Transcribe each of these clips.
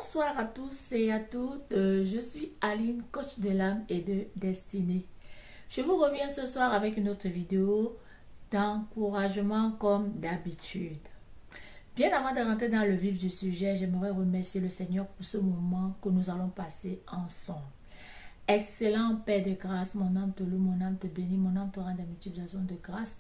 Bonsoir à tous et à toutes, je suis Aline, coach de l'âme et de destinée. Je vous reviens ce soir avec une autre vidéo d'encouragement comme d'habitude. Bien avant de rentrer dans le vif du sujet, j'aimerais remercier le Seigneur pour ce moment que nous allons passer ensemble. Excellent Père de grâce, mon âme te loue, mon âme te bénit, mon âme te rend des multiplications de grâce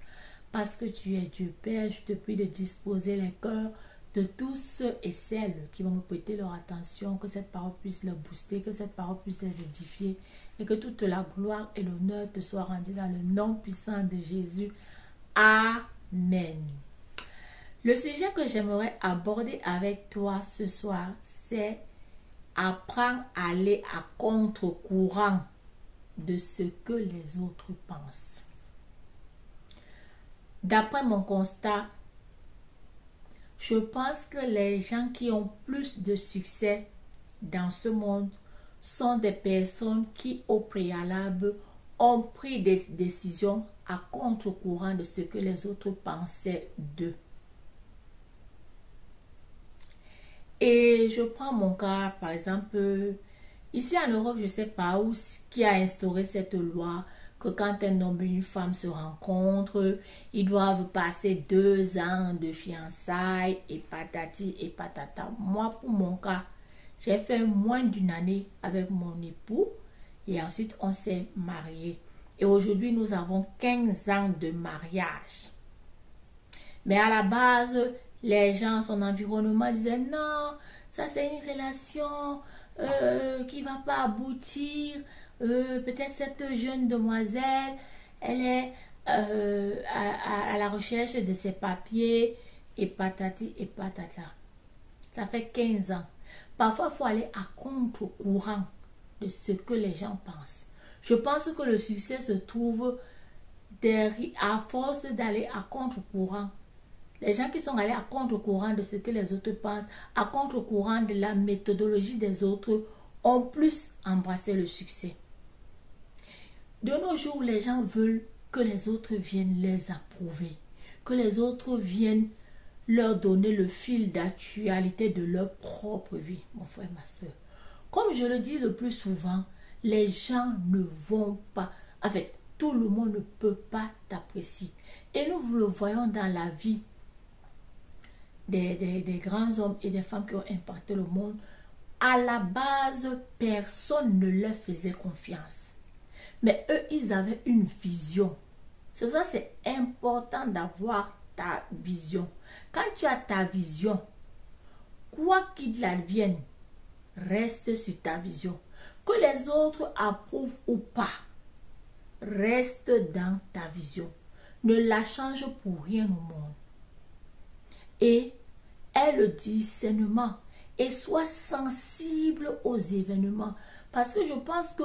parce que tu es Dieu. Père, je te prie de disposer les cœurs de tous ceux et celles qui vont me prêter leur attention, que cette parole puisse les booster, que cette parole puisse les édifier et que toute la gloire et l'honneur te soient rendus dans le nom puissant de Jésus. Amen. Le sujet que j'aimerais aborder avec toi ce soir, c'est apprendre à aller à contre-courant de ce que les autres pensent. D'après mon constat, je pense que les gens qui ont plus de succès dans ce monde sont des personnes qui, au préalable, ont pris des décisions à contre-courant de ce que les autres pensaient d'eux. Et je prends mon cas, par exemple, ici en Europe, je ne sais pas où, qui a instauré cette loi que quand un homme et une femme se rencontrent, ils doivent passer 2 ans de fiançailles et patati et patata. Moi, pour mon cas, j'ai fait moins d'une année avec mon époux et ensuite on s'est mariés. Et aujourd'hui, nous avons 15 ans de mariage. Mais à la base, les gens, son environnement disaient non, ça c'est une relation qui ne va pas aboutir. Peut-être cette jeune demoiselle, elle est à la recherche de ses papiers et patati et patata. Ça fait 15 ans. Parfois, il faut aller à contre-courant de ce que les gens pensent. Je pense que le succès se trouve à force d'aller à contre-courant. Les gens qui sont allés à contre-courant de ce que les autres pensent, à contre-courant de la méthodologie des autres, ont plus embrassé le succès. De nos jours, les gens veulent que les autres viennent les approuver, que les autres viennent leur donner le fil d'actualité de leur propre vie, mon frère, ma soeur. Comme je le dis le plus souvent, les gens ne vont pas, en fait, tout le monde ne peut pas t'apprécier. Et nous le voyons dans la vie des grands hommes et des femmes qui ont impacté le monde. À la base, personne ne leur faisait confiance. Mais eux, ils avaient une vision. C'est pour ça que c'est important d'avoir ta vision. Quand tu as ta vision, quoi qu'il advienne, reste sur ta vision. Que les autres approuvent ou pas, reste dans ta vision. Ne la change pour rien au monde. Et aie le discernement et sois sensible aux événements. Parce que je pense que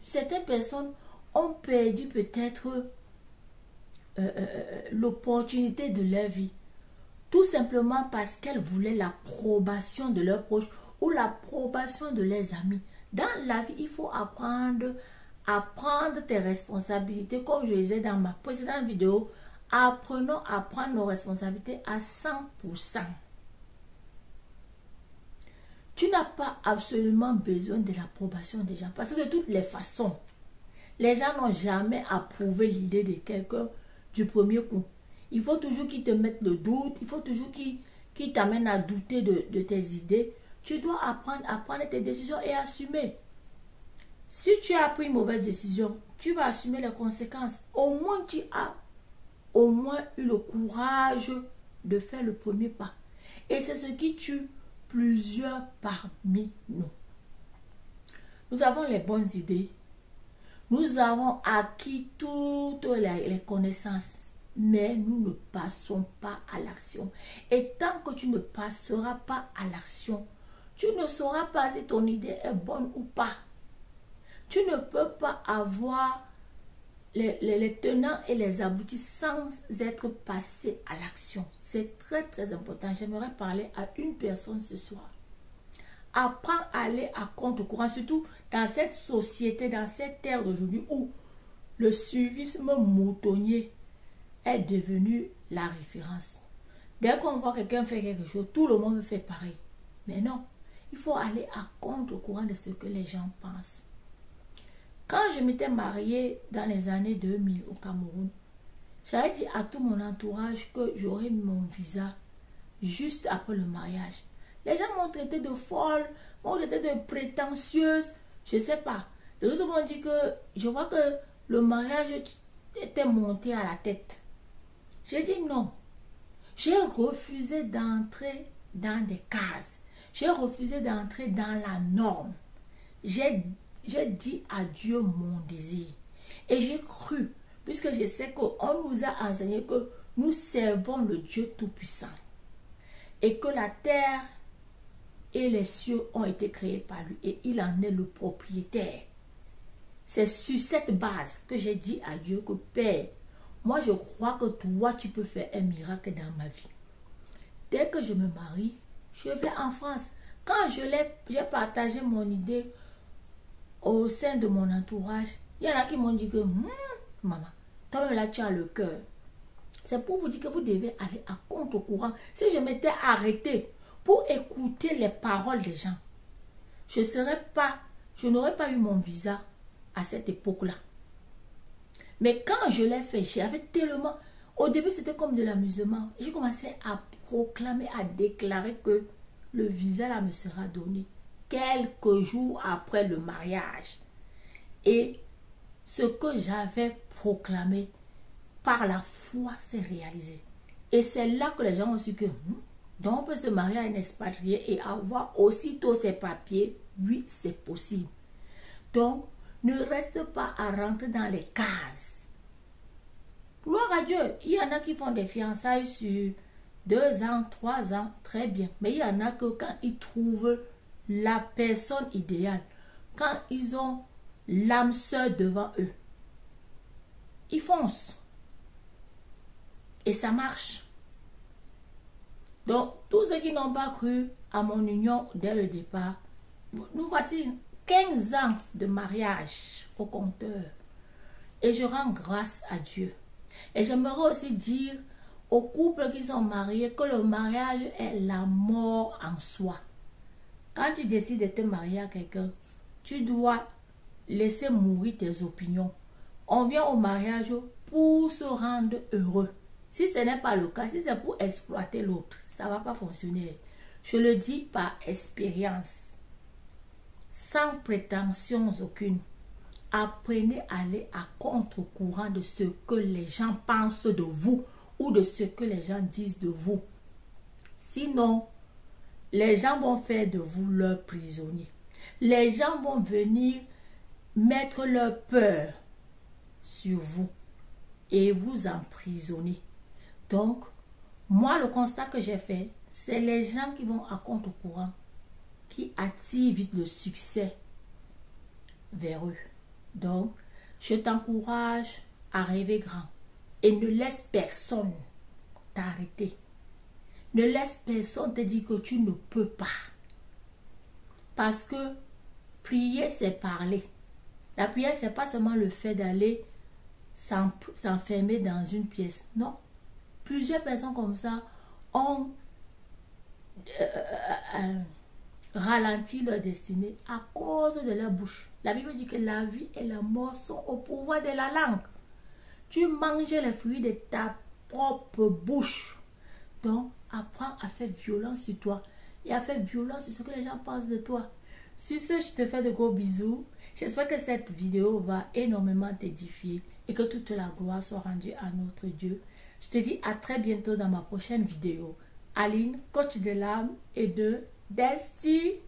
certaines personnes ont perdu peut-être l'opportunité de leur vie. Tout simplement parce qu'elles voulaient l'approbation de leurs proches ou l'approbation de leurs amis. Dans la vie, il faut apprendre à prendre tes responsabilités. Comme je disais dans ma précédente vidéo, apprenons à prendre nos responsabilités à 100%. Tu n'as pas absolument besoin de l'approbation des gens. Parce que de toutes les façons, les gens n'ont jamais approuvé l'idée de quelqu'un du premier coup. Il faut toujours qu'ils te mettent le doute. Il faut toujours qu'ils t'amènent à douter de tes idées. Tu dois apprendre à prendre tes décisions et assumer. Si tu as pris une mauvaise décision, tu vas assumer les conséquences. Au moins, tu as eu le courage de faire le premier pas. Et c'est ce qui tue plusieurs parmi nous. Nous avons les bonnes idées. Nous avons acquis toutes les connaissances. Mais nous ne passons pas à l'action. Et tant que tu ne passeras pas à l'action, tu ne sauras pas si ton idée est bonne ou pas. Tu ne peux pas avoir les tenants et les aboutissants sans être passé à l'action. C'est très très important. J'aimerais parler à une personne ce soir. Apprends à aller à contre-courant, surtout dans cette société, dans cette ère d'aujourd'hui où le suivisme moutonnier est devenu la référence. Dès qu'on voit quelqu'un faire quelque chose, tout le monde fait pareil. Mais non, il faut aller à contre-courant de ce que les gens pensent. Quand je m'étais mariée dans les années 2000 au Cameroun, j'avais dit à tout mon entourage que j'aurais mis mon visa juste après le mariage. Les gens m'ont traité de folle, m'ont traité de prétentieuse, je ne sais pas. Les autres m'ont dit que je vois que le mariage était monté à la tête. J'ai dit non. J'ai refusé d'entrer dans des cases. J'ai refusé d'entrer dans la norme. J'ai dit à Dieu mon désir. Et j'ai cru, puisque je sais qu'on nous a enseigné que nous servons le Dieu Tout-Puissant. Et que la terre et les cieux ont été créés par lui. Et il en est le propriétaire. C'est sur cette base que j'ai dit à Dieu que Père, moi je crois que toi tu peux faire un miracle dans ma vie. Dès que je me marie, je vais en France. Quand j'ai partagé mon idée au sein de mon entourage, il y en a qui m'ont dit que maman, toi là tu as le cœur. C'est pour vous dire que vous devez aller à contre-courant. Si je m'étais arrêtée pour écouter les paroles des gens, je n'aurais pas eu mon visa à cette époque-là. Mais quand je l'ai fait, j'avais tellement... Au début, c'était comme de l'amusement. J'ai commencé à proclamer, à déclarer que le visa là me sera donné quelques jours après le mariage. Et ce que j'avais proclamé, par la foi, s'est réalisé. Et c'est là que les gens ont su que donc on peut se marier à un expatrié et avoir aussitôt ses papiers. Oui, c'est possible. Donc, ne reste pas à rentrer dans les cases. Gloire à Dieu. Il y en a qui font des fiançailles sur 2 ans, 3 ans, très bien. Mais il y en a que quand ils trouvent la personne idéale, quand ils ont l'âme sœur devant eux, ils foncent. Et ça marche. Donc, tous ceux qui n'ont pas cru à mon union dès le départ, nous voici 15 ans de mariage au compteur. Et je rends grâce à Dieu. Et j'aimerais aussi dire aux couples qui sont mariés que le mariage est la mort en soi. Quand tu décides de te marier à quelqu'un, tu dois laisser mourir tes opinions. On vient au mariage pour se rendre heureux. Si ce n'est pas le cas, si c'est pour exploiter l'autre, ça ne va pas fonctionner. Je le dis par expérience. Sans prétention aucune. Apprenez à aller à contre-courant de ce que les gens pensent de vous ou de ce que les gens disent de vous. Sinon, les gens vont faire de vous leurs prisonniers. Les gens vont venir mettre leur peur sur vous et vous emprisonner. Donc, moi, le constat que j'ai fait, c'est les gens qui vont à contre-courant qui attirent vite le succès vers eux. Donc, je t'encourage à rêver grand et ne laisse personne t'arrêter. Ne laisse personne te dire que tu ne peux pas. Parce que prier, c'est parler. La prière, c'est pas seulement le fait d'aller s'enfermer dans une pièce. Non. Plusieurs personnes comme ça ont ralenti leur destinée à cause de leur bouche. La Bible dit que la vie et la mort sont au pouvoir de la langue. Tu manges les fruits de ta propre bouche. Donc, apprends à faire violence sur toi et à faire violence sur ce que les gens pensent de toi. Sur ce, je te fais de gros bisous. J'espère que cette vidéo va énormément t'édifier et que toute la gloire soit rendue à notre Dieu. Je te dis à très bientôt dans ma prochaine vidéo. Aline, coach de l'âme et de destinée.